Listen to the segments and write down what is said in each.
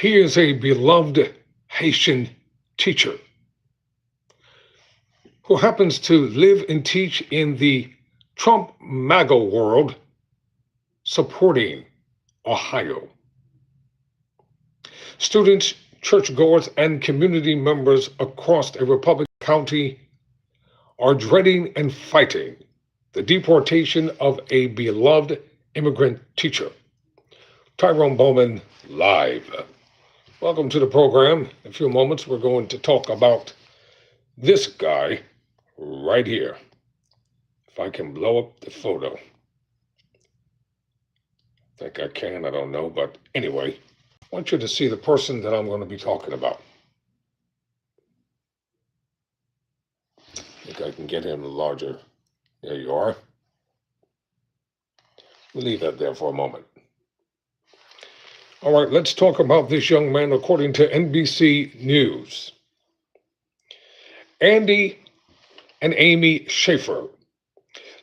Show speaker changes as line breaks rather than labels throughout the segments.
He is a beloved Haitian teacher who happens to live and teach in the Trump-MAGA world, supporting Ohio. Students, churchgoers, and community members across a Republican county are dreading and fighting the deportation of a beloved immigrant teacher. Tyrone Bowman, live. Welcome to the program. In a few moments, we're going to talk about this guy right here. If I can blow up the photo. I think I can, I don't know, but anyway, I want you to see the person that I'm going to be talking about. I think I can get him larger. There you are. We'll leave that there for a moment. All right, let's talk about this young man according to NBC News. Andy and Amy Schaefer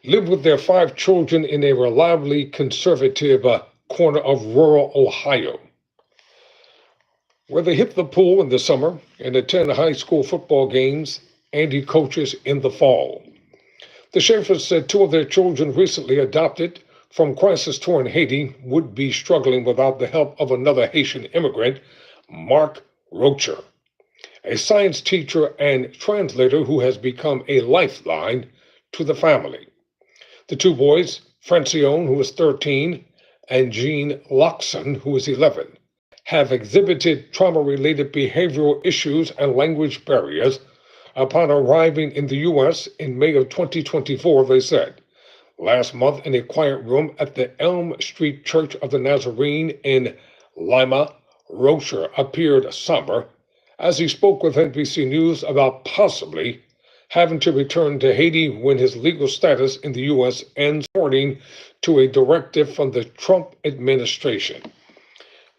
live with their 5 children in a reliably conservative corner of rural Ohio, where they hit the pool in the summer and attend high school football games Andy coaches in the fall. The Schaefers said 2 of their children recently adopted from crisis-torn Haiti would be struggling without the help of another Haitian immigrant, Mark Rocher, a science teacher and translator who has become a lifeline to the family. The 2 boys, Francione, who is 13, and Jean Loxon, who is 11, have exhibited trauma-related behavioral issues and language barriers upon arriving in the U.S. in May of 2024, they said. Last month, in a quiet room at the Elm Street Church of the Nazarene in Lima, Rocher appeared somber as he spoke with NBC News about possibly having to return to Haiti when his legal status in the U.S. ends, according to a directive from the Trump administration.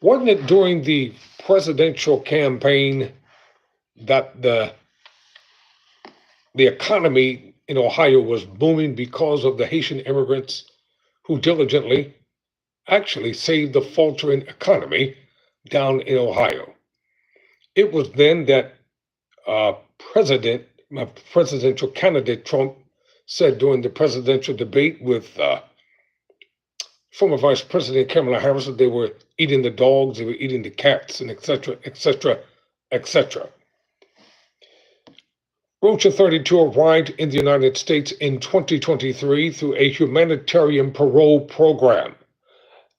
Wasn't it during the presidential campaign that the economy in Ohio was booming because of the Haitian immigrants who diligently actually saved the faltering economy down in Ohio? It was then that presidential candidate Trump said during the presidential debate with former Vice President Kamala Harris that they were eating the dogs, they were eating the cats, and et cetera, et cetera, et cetera. Rocher, 32, arrived in the United States in 2023 through a humanitarian parole program,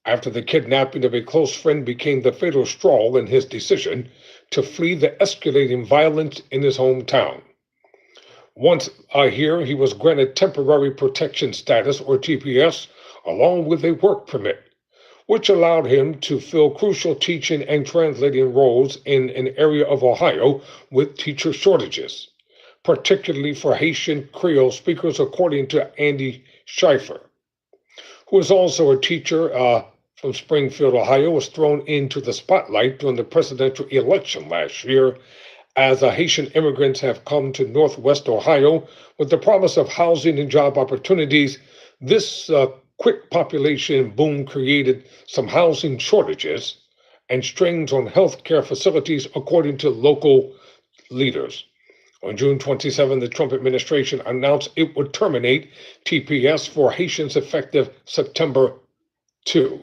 after the kidnapping of a close friend became the fatal straw in his decision to flee the escalating violence in his hometown. Once here, he was granted temporary protection status, or TPS, along with a work permit, which allowed him to fill crucial teaching and translating roles in an area of Ohio with teacher shortages, particularly for Haitian Creole speakers, according to Andy Schaefer, who is also a teacher from Springfield, Ohio, was thrown into the spotlight during the presidential election last year, as Haitian immigrants have come to Northwest Ohio with the promise of housing and job opportunities. This quick population boom created some housing shortages and strains on health care facilities, according to local leaders. On June 27, the Trump administration announced it would terminate TPS for Haitians effective September 2.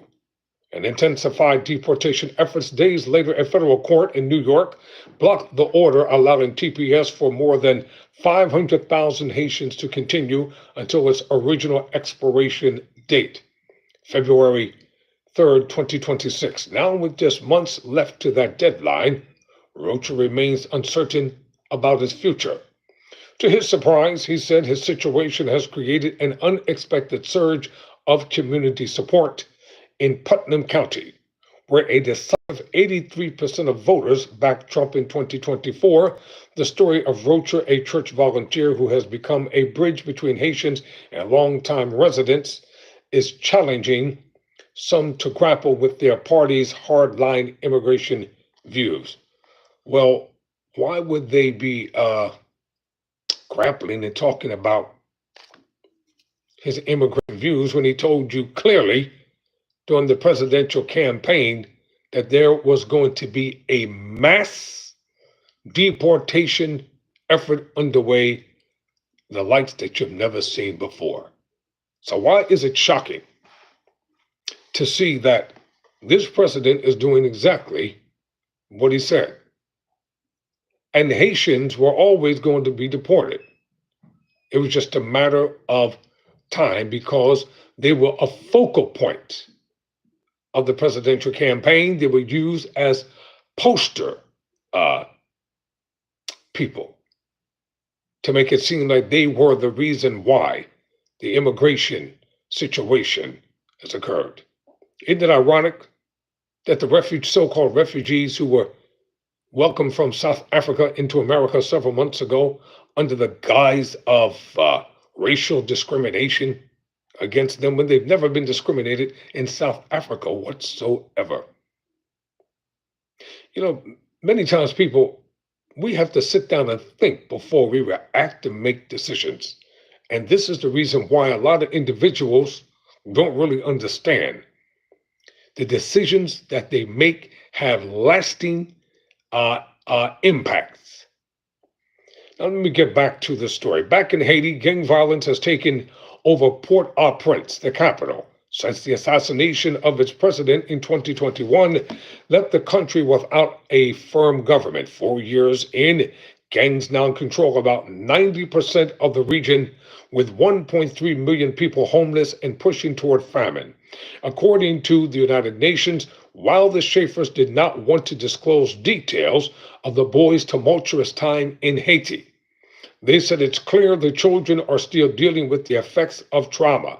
And intensified deportation efforts days later, a federal court in New York blocked the order allowing TPS for more than 500,000 Haitians to continue until its original expiration date, February 3rd, 2026. Now, with just months left to that deadline, Rocher remains uncertain about his future. To his surprise, he said his situation has created an unexpected surge of community support in Putnam County, where a decisive 83% of voters backed Trump in 2024. The story of Rocher, a church volunteer who has become a bridge between Haitians and longtime residents, is challenging some to grapple with their party's hardline immigration views. Well, why would they be grappling and talking about his immigrant views when he told you clearly during the presidential campaign that there was going to be a mass deportation effort underway, the likes that you've never seen before. So why is it shocking to see that this president is doing exactly what he said? And Haitians were always going to be deported. It was just a matter of time because they were a focal point of the presidential campaign. They were used as poster uh, people to make it seem like they were the reason why the immigration situation has occurred. Isn't it ironic that the so-called refugees who were welcomed from South Africa into America several months ago under the guise of racial discrimination against them when they've never been discriminated in South Africa whatsoever? You know, many times we have to sit down and think before we react and make decisions. And this is the reason why a lot of individuals don't really understand the decisions that they make have lasting impacts. Now, let me get back to the story. Back in Haiti, gang violence has taken over Port-au-Prince, the capital, since the assassination of its president in 2021 left the country without a firm government. 4 years in, gangs now control about 90% of the region, with 1.3 million people homeless and pushing toward famine. According to the United Nations, while the Schaefers did not want to disclose details of the boys' tumultuous time in Haiti, they said it's clear the children are still dealing with the effects of trauma.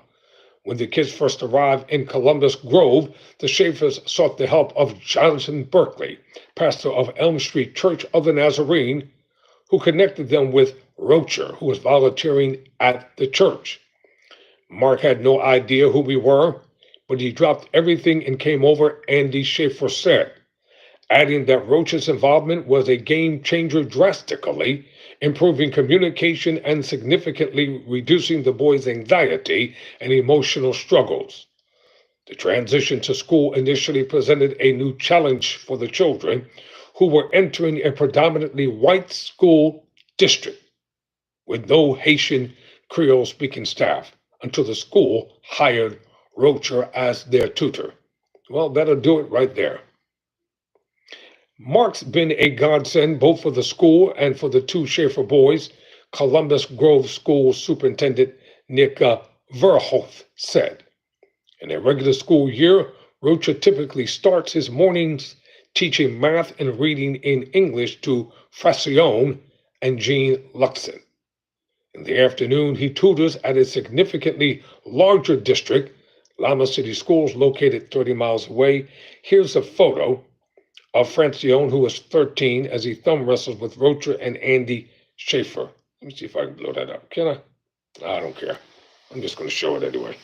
When the kids first arrived in Columbus Grove, the Schaefers sought the help of Jonathan Berkeley, pastor of Elm Street Church of the Nazarene, who connected them with Rocher, who was volunteering at the church. Mark had no idea who we were, but he dropped everything and came over, Andy Schaefer said, adding that Rocher's involvement was a game changer, drastically improving communication and significantly reducing the boys' anxiety and emotional struggles. The transition to school initially presented a new challenge for the children, who were entering a predominantly white school district with no Haitian Creole speaking staff until the school hired Rocher as their tutor. Well, that'll do it right there. Mark's been a godsend both for the school and for the two Schaefer boys, Columbus Grove School Superintendent Nick Verhoef said. In a regular school year, Rocher typically starts his mornings teaching math and reading in English to Francione and Jean Luxon. In the afternoon, he tutors at a significantly larger district, Lama City Schools, located 30 miles away. Here's a photo of Francione, who was 13, as he thumb wrestles with Rocher and Andy Schaefer. Let me see if I can blow that up. Can I? I don't care. I'm just going to show it anyway.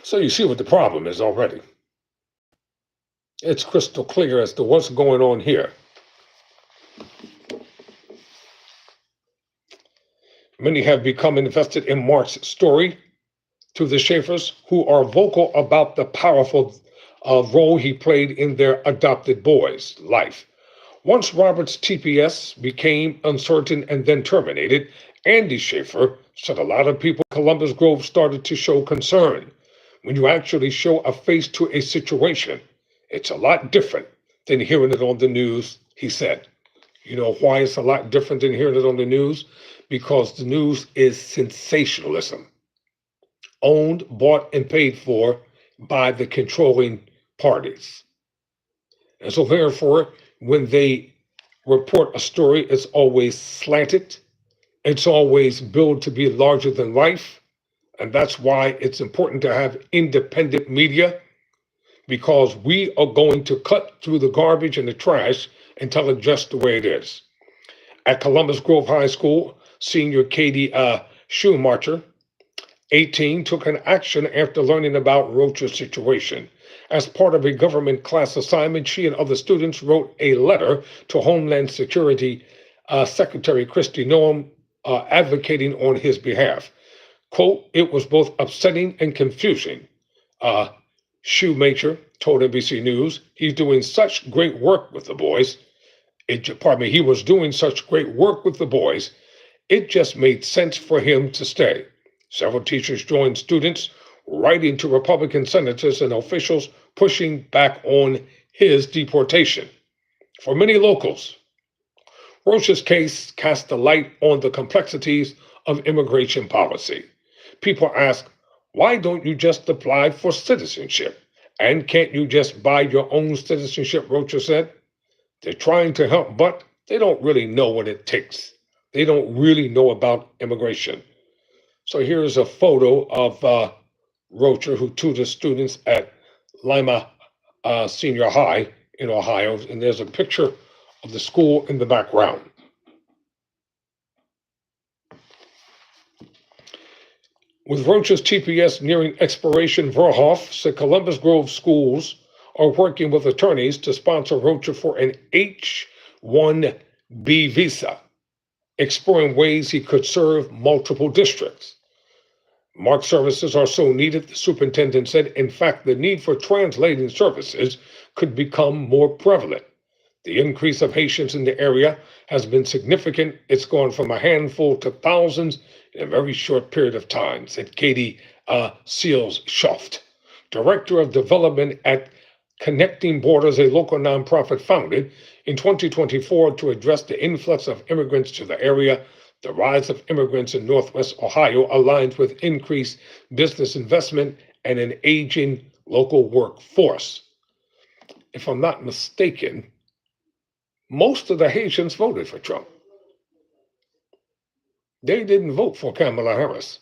So you see what the problem is already. It's crystal clear as to what's going on here. Many have become invested in Mark's story through the Schaefers, who are vocal about the powerful role he played in their adopted boy's life. Once Robert's TPS became uncertain and then terminated, Andy Schaefer said a lot of people in Columbus Grove started to show concern. When you actually show a face to a situation, it's a lot different than hearing it on the news, he said. You know why it's a lot different than hearing it on the news? Because the news is sensationalism, owned, bought, and paid for by the controlling parties. And so therefore, when they report a story, it's always slanted. It's always billed to be larger than life. And that's why it's important to have independent media, because we are going to cut through the garbage and the trash and tell it just the way it is. At Columbus Grove High School, senior Katie Schumacher, 18, took an action after learning about Rocher's situation. As part of a government class assignment, she and other students wrote a letter to Homeland Security Secretary Kristi Noem advocating on his behalf. Quote, it was both upsetting and confusing. Shoemaker told NBC News he's doing such great work with the boys. He was doing such great work with the boys, it just made sense for him to stay. Several teachers joined students writing to Republican senators and officials pushing back on his deportation. For many locals, Rocha's case cast a light on the complexities of immigration policy. People ask, why don't you just apply for citizenship? And can't you just buy your own citizenship, Rocha said. They're trying to help, but they don't really know what it takes. They don't really know about immigration. So here's a photo of Rocha, who tutors students at Lima Senior High in Ohio, and there's a picture of the school in the background. With Rocha's TPS nearing expiration, Verhoff said Columbus Grove schools are working with attorneys to sponsor Rocha for an H-1B visa, exploring ways he could serve multiple districts. Mark services are so needed, the superintendent said. In fact, the need for translating services could become more prevalent. The increase of Haitians in the area has been significant. It's gone from a handful to thousands in a very short period of time, said Katie Seals-Schoft, director of development at Connecting Borders, a local nonprofit founded in 2024 to address the influx of immigrants to the area. The rise of immigrants in Northwest Ohio aligns with increased business investment and an aging local workforce. If I'm not mistaken, most of the Haitians voted for Trump. They didn't vote for Kamala Harris.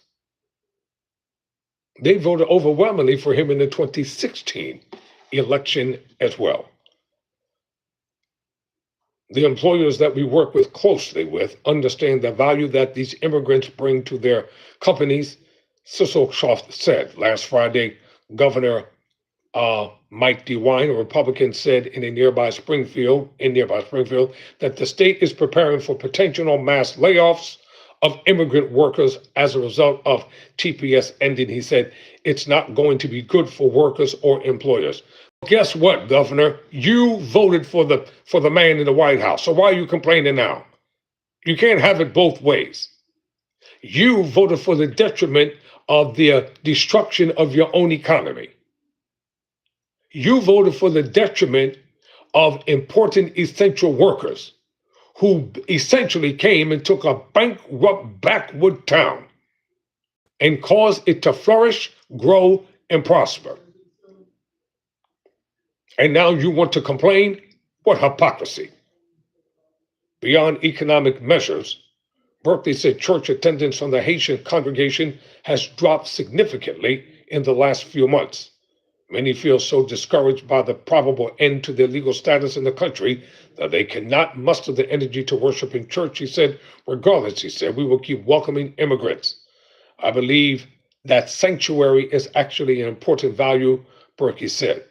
They voted overwhelmingly for him in the 2016 election as well. The employers that we work with closely with understand the value that these immigrants bring to their companies, Seals-Schoft said. Last Friday, Governor Mike DeWine, a Republican, said in nearby Springfield, that the state is preparing for potential mass layoffs of immigrant workers as a result of TPS ending. He said it's not going to be good for workers or employers. Guess what, Governor? You voted for the man in the White House. So why are you complaining now? You can't have it both ways. You voted for the detriment of the destruction of your own economy. You voted for the detriment of important essential workers who essentially came and took a bankrupt backwood town and caused it to flourish, grow, and prosper. And now you want to complain? What hypocrisy. Beyond economic measures, Berkeley said church attendance from the Haitian congregation has dropped significantly in the last few months. Many feel so discouraged by the probable end to their legal status in the country that they cannot muster the energy to worship in church, he said. Regardless, he said, we will keep welcoming immigrants. I believe that sanctuary is actually an important value, Berkey said.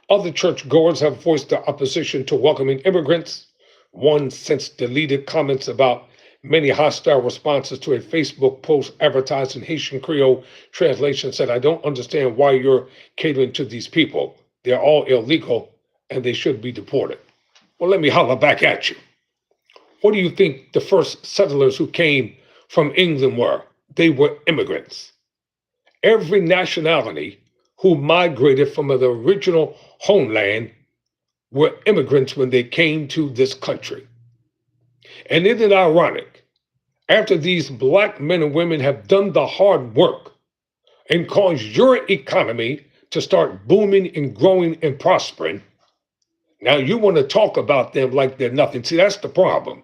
Other churchgoers have voiced their opposition to welcoming immigrants. One since deleted comments about many hostile responses to a Facebook post advertising Haitian Creole translation said, I don't understand why you're catering to these people. They're all illegal and they should be deported. Well, let me holler back at you. What do you think the first settlers who came from England were? They were immigrants. Every nationality who migrated from the original homeland were immigrants when they came to this country. And isn't it ironic? After these black men and women have done the hard work and caused your economy to start booming and growing and prospering, now you want to talk about them like they're nothing. See, that's the problem.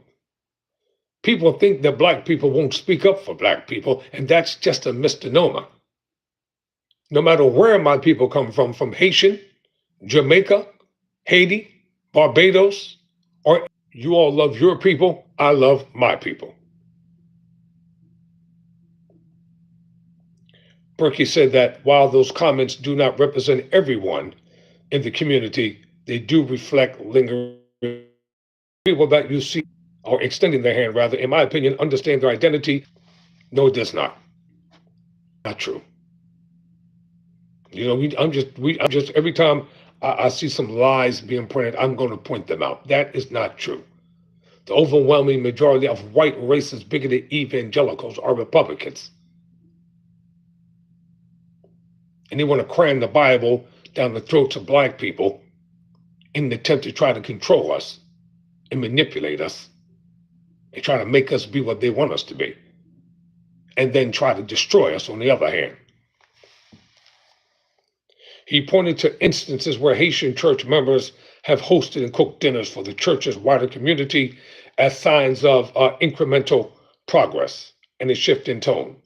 People think that black people won't speak up for black people, and that's just a misnomer. No matter where my people come from Haitian, Jamaica, Haiti, Barbados, or you all love your people, I love my people. Berkey said that while those comments do not represent everyone in the community, they do reflect lingering people that you see, or extending their hand rather, in my opinion, understand their identity. No, it does not. Not true. I'm just every time I see some lies being printed, I'm going to point them out. That is not true. The overwhelming majority of white, racist, bigoted evangelicals are Republicans. And they want to cram the Bible down the throats of black people in an attempt to try to control us and manipulate us and try to make us be what they want us to be. And then try to destroy us on the other hand. He pointed to instances where Haitian church members have hosted and cooked dinners for the church's wider community as signs of incremental progress and a shift in tone.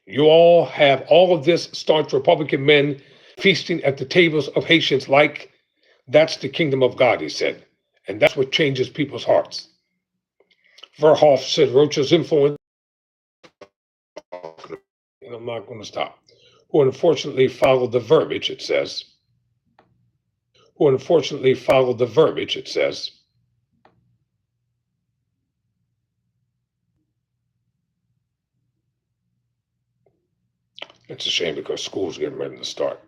You all have all of this staunch Republican men feasting at the tables of Haitians like that's the kingdom of God, he said. And that's what changes people's hearts. Verhoff said Rocha's influence, and I'm not going to stop, who unfortunately followed the verbiage, it says. It's a shame because school's getting ready to start.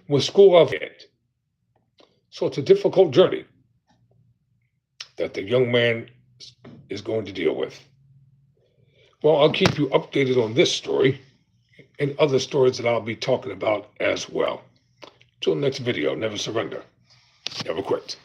With school of it. So it's a difficult journey that the young man is going to deal with. Well, I'll keep you updated on this story and other stories that I'll be talking about as well. Till next video, never surrender, never quit.